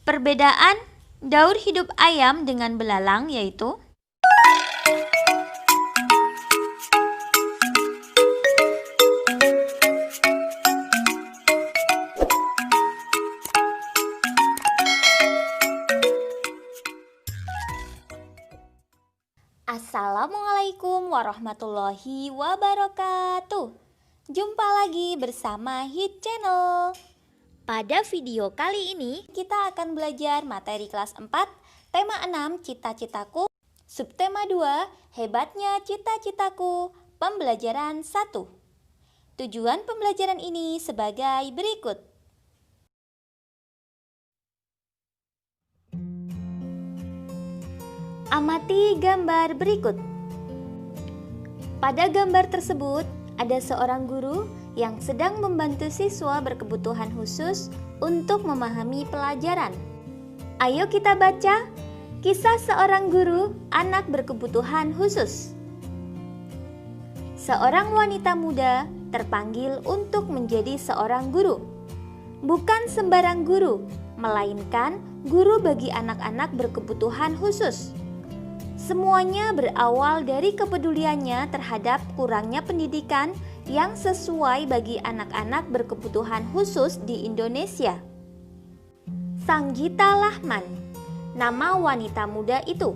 Perbedaan daur hidup ayam dengan belalang yaitu Assalamualaikum warahmatullahi wabarakatuh. Jumpa lagi bersama Hit Channel. Pada video kali ini kita akan belajar materi kelas 4, tema 6 cita-citaku, subtema 2 hebatnya cita-citaku, pembelajaran 1. Tujuan pembelajaran ini sebagai berikut. Amati gambar berikut. Pada gambar tersebut, ada seorang guru yang sedang membantu siswa berkebutuhan khusus untuk memahami pelajaran. Ayo kita baca kisah seorang guru anak berkebutuhan khusus. Seorang wanita muda terpanggil untuk menjadi seorang guru. Bukan sembarang guru, melainkan guru bagi anak-anak berkebutuhan khusus. Semuanya berawal dari kepeduliannya terhadap kurangnya pendidikan yang sesuai bagi anak-anak berkebutuhan khusus di Indonesia. Sanggita Lahman, nama wanita muda itu.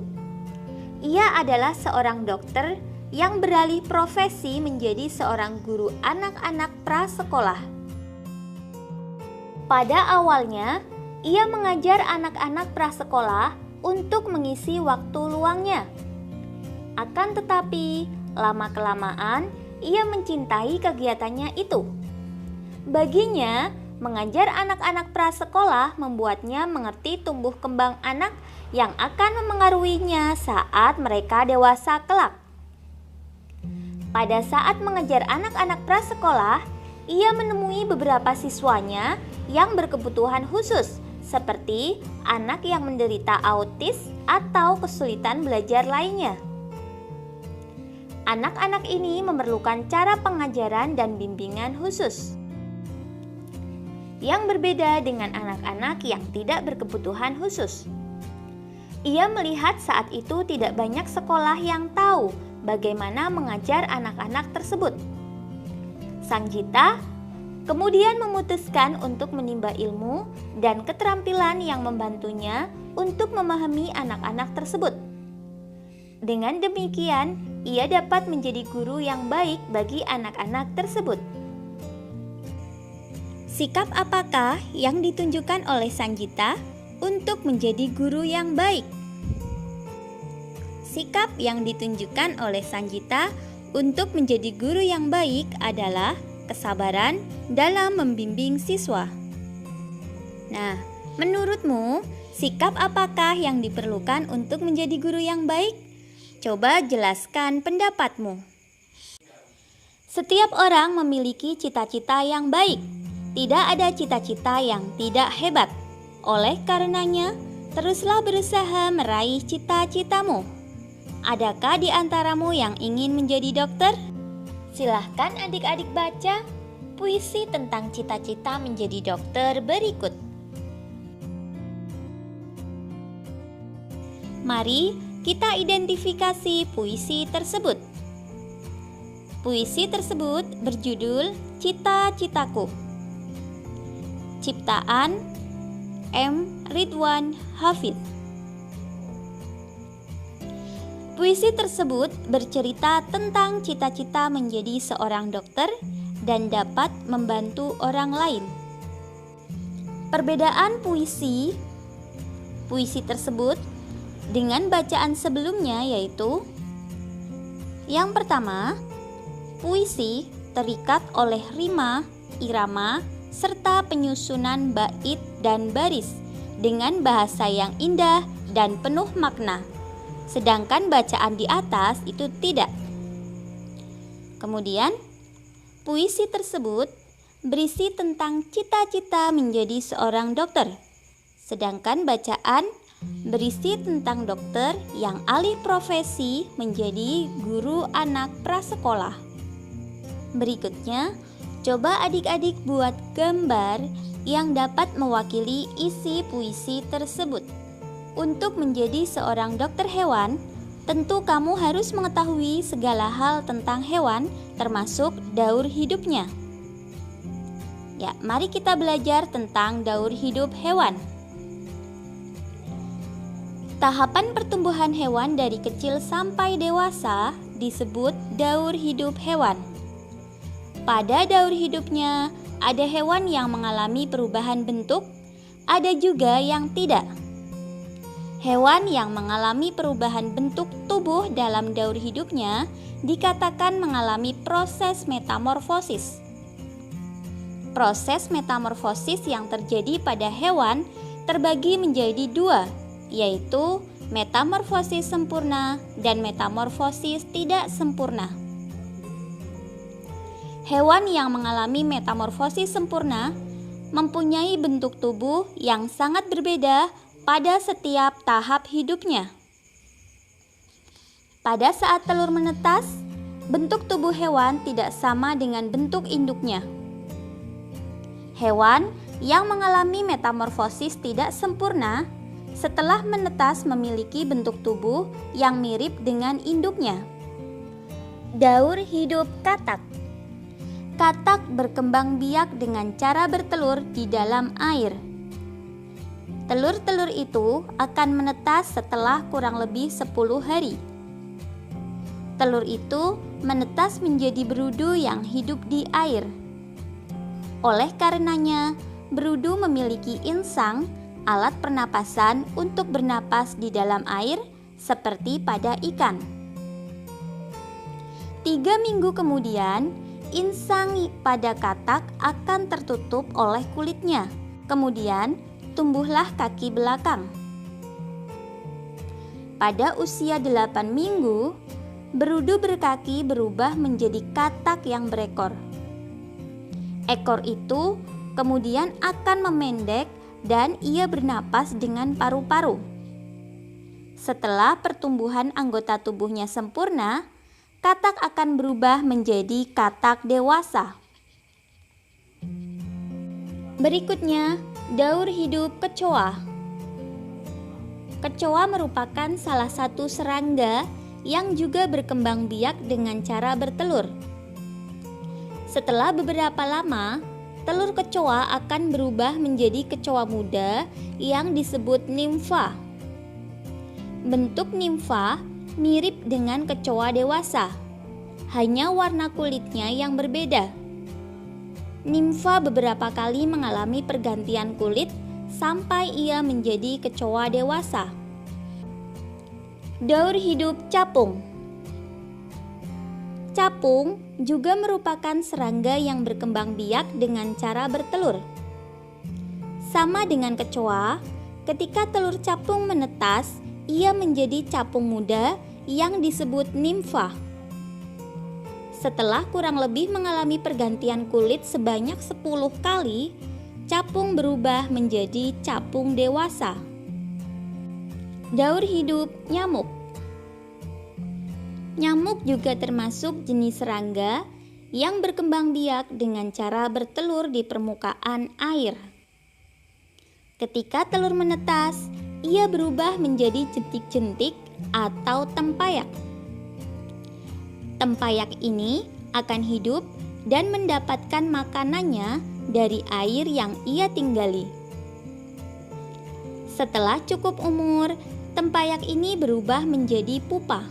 Ia adalah seorang dokter yang beralih profesi menjadi seorang guru anak-anak prasekolah. Pada awalnya, ia mengajar anak-anak prasekolah untuk mengisi waktu luangnya. Akan tetapi, lama-kelamaan ia mencintai kegiatannya itu. Baginya, mengajar anak-anak prasekolah membuatnya mengerti tumbuh kembang anak yang akan memengaruhinya saat mereka dewasa kelak. Pada saat mengajar anak-anak prasekolah, ia menemui beberapa siswanya yang berkebutuhan khusus, seperti anak yang menderita autis atau kesulitan belajar lainnya. Anak-anak ini memerlukan cara pengajaran dan bimbingan khusus yang berbeda dengan anak-anak yang tidak berkebutuhan khusus. Ia melihat saat itu tidak banyak sekolah yang tahu bagaimana mengajar anak-anak tersebut. Sanggita kemudian memutuskan untuk menimba ilmu dan keterampilan yang membantunya untuk memahami anak-anak tersebut. Dengan demikian, ia dapat menjadi guru yang baik bagi anak-anak tersebut. Sikap apakah yang ditunjukkan oleh Sanggita untuk menjadi guru yang baik? Sikap yang ditunjukkan oleh Sanggita untuk menjadi guru yang baik adalah kesabaran dalam membimbing siswa. Nah, menurutmu sikap apakah yang diperlukan untuk menjadi guru yang baik? Coba jelaskan pendapatmu. Setiap orang memiliki cita-cita yang baik. Tidak ada cita-cita yang tidak hebat. Oleh karenanya, teruslah berusaha meraih cita-citamu. Adakah di antaramu yang ingin menjadi dokter? Silahkan adik-adik baca puisi tentang cita-cita menjadi dokter berikut. Mari kita identifikasi puisi tersebut. Puisi tersebut berjudul Cita-Citaku. Ciptaan M. Ridwan Hafid. Puisi tersebut bercerita tentang cita-cita menjadi seorang dokter dan dapat membantu orang lain. Perbedaan puisi tersebut dengan bacaan sebelumnya yaitu: yang pertama, puisi terikat oleh rima, irama, serta penyusunan bait dan baris dengan bahasa yang indah dan penuh makna. Sedangkan bacaan di atas itu tidak. Kemudian, puisi tersebut berisi tentang cita-cita menjadi seorang dokter. Sedangkan bacaan berisi tentang dokter yang alih profesi menjadi guru anak prasekolah. Berikutnya, coba adik-adik buat gambar yang dapat mewakili isi puisi tersebut. Untuk menjadi seorang dokter hewan, tentu kamu harus mengetahui segala hal tentang hewan, termasuk daur hidupnya. Ya, mari kita belajar tentang daur hidup hewan. Tahapan pertumbuhan hewan dari kecil sampai dewasa disebut daur hidup hewan. Pada daur hidupnya, ada hewan yang mengalami perubahan bentuk, ada juga yang tidak. Hewan yang mengalami perubahan bentuk tubuh dalam daur hidupnya dikatakan mengalami proses metamorfosis. Proses metamorfosis yang terjadi pada hewan terbagi menjadi dua, yaitu metamorfosis sempurna dan metamorfosis tidak sempurna. Hewan yang mengalami metamorfosis sempurna mempunyai bentuk tubuh yang sangat berbeda pada setiap tahap hidupnya. Pada saat telur menetas, bentuk tubuh hewan tidak sama dengan bentuk induknya. Hewan yang mengalami metamorfosis tidak sempurna setelah menetas memiliki bentuk tubuh yang mirip dengan induknya. Daur hidup katak. Katak berkembang biak dengan cara bertelur di dalam air. Telur-telur itu akan menetas setelah kurang lebih 10 hari. Telur itu menetas menjadi berudu yang hidup di air. Oleh karenanya, berudu memiliki insang, alat pernapasan untuk bernapas di dalam air seperti pada ikan. 3 minggu kemudian, insang pada katak akan tertutup oleh kulitnya. Kemudian, tumbuhlah kaki belakang. Pada usia 8 minggu, berudu berkaki berubah menjadi katak yang berekor. Ekor itu kemudian akan memendek dan ia bernapas dengan paru-paru. Setelah pertumbuhan anggota tubuhnya sempurna, katak akan berubah menjadi katak dewasa. Berikutnya, daur hidup kecoa. Kecoa merupakan salah satu serangga yang juga berkembang biak dengan cara bertelur. Setelah beberapa lama, telur kecoa akan berubah menjadi kecoa muda yang disebut nimfa. Bentuk nimfa mirip dengan kecoa dewasa, hanya warna kulitnya yang berbeda. Nimfa beberapa kali mengalami pergantian kulit sampai ia menjadi kecoa dewasa. Daur hidup capung. Capung juga merupakan serangga yang berkembang biak dengan cara bertelur. Sama dengan kecoa, ketika telur capung menetas, ia menjadi capung muda yang disebut nimfa. Setelah kurang lebih mengalami pergantian kulit sebanyak 10 kali, capung berubah menjadi capung dewasa. Daur hidup nyamuk. Nyamuk juga termasuk jenis serangga yang berkembang biak dengan cara bertelur di permukaan air. Ketika telur menetas, ia berubah menjadi jentik-jentik atau tempayak. Tempayak ini akan hidup dan mendapatkan makanannya dari air yang ia tinggali. Setelah cukup umur, tempayak ini berubah menjadi pupa.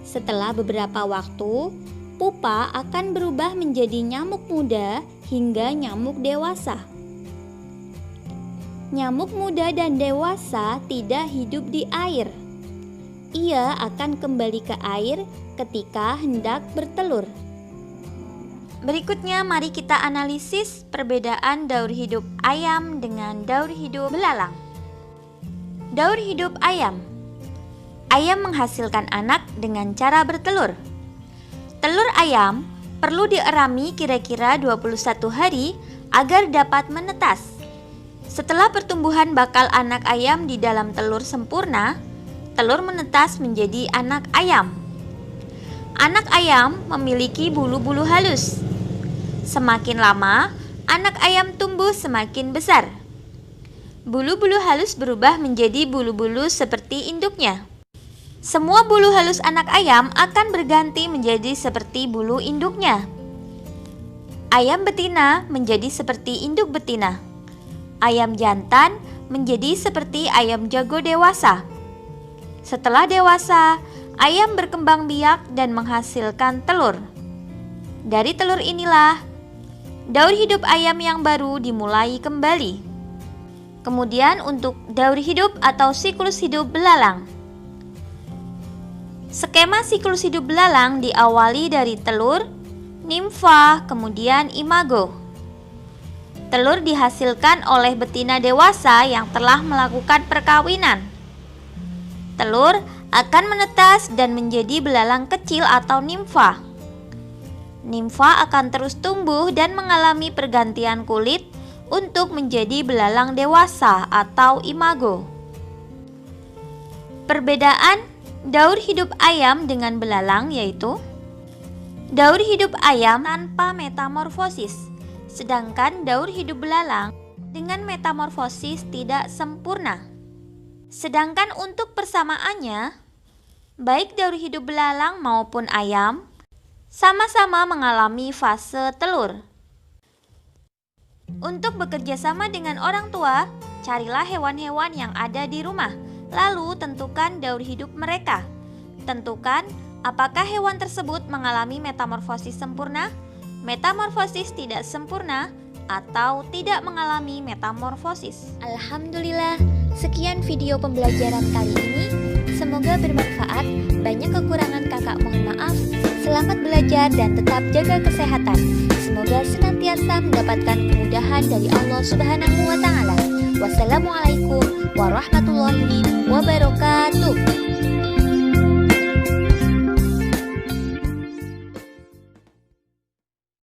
Setelah beberapa waktu, pupa akan berubah menjadi nyamuk muda hingga nyamuk dewasa. Nyamuk muda dan dewasa tidak hidup di air. Ia akan kembali ke air ketika hendak bertelur. Berikutnya mari kita analisis perbedaan daur hidup ayam dengan daur hidup belalang. Daur hidup ayam. Ayam menghasilkan anak dengan cara bertelur. Telur ayam perlu dierami kira-kira 21 hari agar dapat menetas. Setelah pertumbuhan bakal anak ayam di dalam telur sempurna, telur menetas menjadi anak ayam. Anak ayam memiliki bulu-bulu halus. Semakin lama, anak ayam tumbuh semakin besar. Bulu-bulu halus berubah menjadi bulu-bulu seperti induknya. Semua bulu halus anak ayam akan berganti menjadi seperti bulu induknya. Ayam betina menjadi seperti induk betina. Ayam jantan menjadi seperti ayam jago dewasa. Setelah dewasa, ayam berkembang biak dan menghasilkan telur. Dari telur inilah daur hidup ayam yang baru dimulai kembali. Kemudian untuk daur hidup atau siklus hidup belalang. Skema siklus hidup belalang diawali dari telur, nimfa, kemudian imago. Telur dihasilkan oleh betina dewasa yang telah melakukan perkawinan. Telur akan menetas dan menjadi belalang kecil atau nimfa. Nimfa akan terus tumbuh dan mengalami pergantian kulit untuk menjadi belalang dewasa atau imago. Perbedaan daur hidup ayam dengan belalang yaitu daur hidup ayam tanpa metamorfosis, sedangkan daur hidup belalang dengan metamorfosis tidak sempurna. Sedangkan untuk persamaannya, baik daur hidup belalang maupun ayam sama-sama mengalami fase telur. Untuk bekerja sama dengan orang tua, carilah hewan-hewan yang ada di rumah, lalu tentukan daur hidup mereka. Tentukan apakah hewan tersebut mengalami metamorfosis sempurna, metamorfosis tidak sempurna, atau tidak mengalami metamorfosis. Alhamdulillah, sekian video pembelajaran kali ini. Semoga bermanfaat. Banyak kekurangan kakak mohon maaf. Selamat belajar dan tetap jaga kesehatan. Semoga senantiasa mendapatkan kemudahan dari Allah Subhanahu wa Ta'ala. Wassalamualaikum warahmatullahi wabarakatuh.